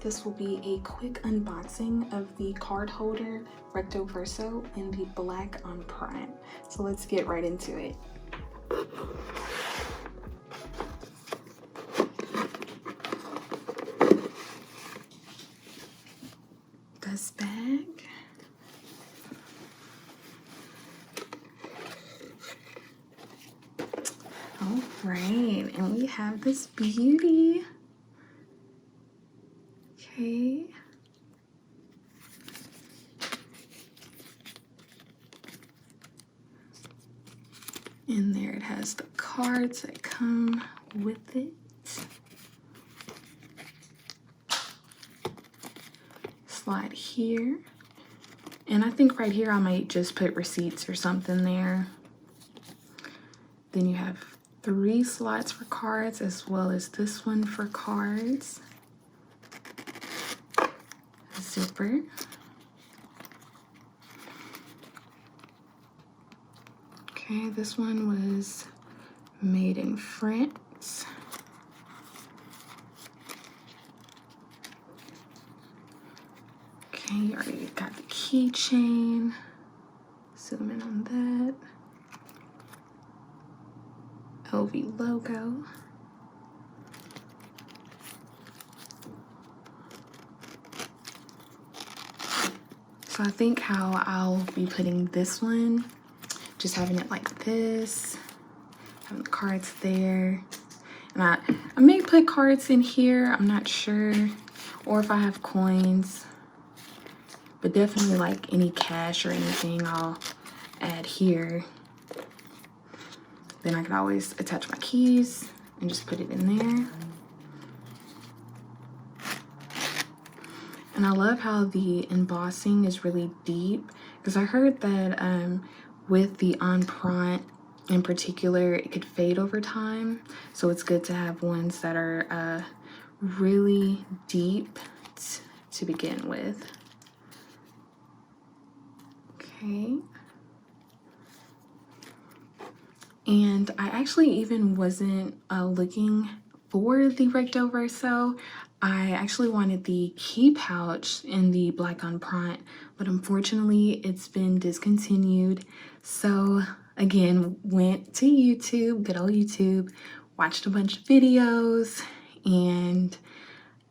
this will be a quick unboxing of the Card Holder Recto Verso in the black on prime. So let's get right into it. This bag. All right, and we have this beauty. Okay. And there it has the cards that come with it. Slide here. And I think right here I might just put receipts or something there. Then you have 3 slots for cards as well as this one for cards. Zipper. Okay, this one was made in France. Okay, you already got the keychain. Zoom in on that. LV logo. So I think how I'll be putting this one, just having it like this, having the cards there. And I may put cards in here, I'm not sure, or if I have coins, but definitely like any cash or anything I'll add here. Then I can always attach my keys and just put it in there. And I love how the embossing is really deep, because I heard that with the empreinte in particular, it could fade over time. So it's good to have ones that are really deep to begin with. Okay. And I actually even wasn't looking for the Recto Verso. I actually wanted the key pouch in the black empreinte, but unfortunately it's been discontinued. So again, went to YouTube, good old YouTube, watched a bunch of videos, and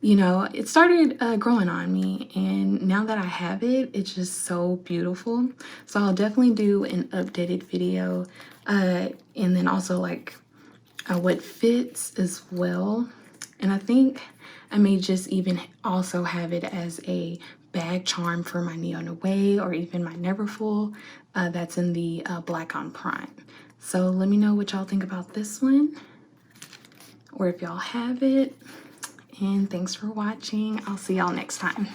you know, it started growing on me, and now that I have it, it's just so beautiful. So I'll definitely do an updated video, and then also like what fits as well. And I think I may just even also have it as a bag charm for my Neon Away or even my Neverfull that's in the black on prime. So let me know what y'all think about this one, or if y'all have it. And thanks for watching. I'll see y'all next time.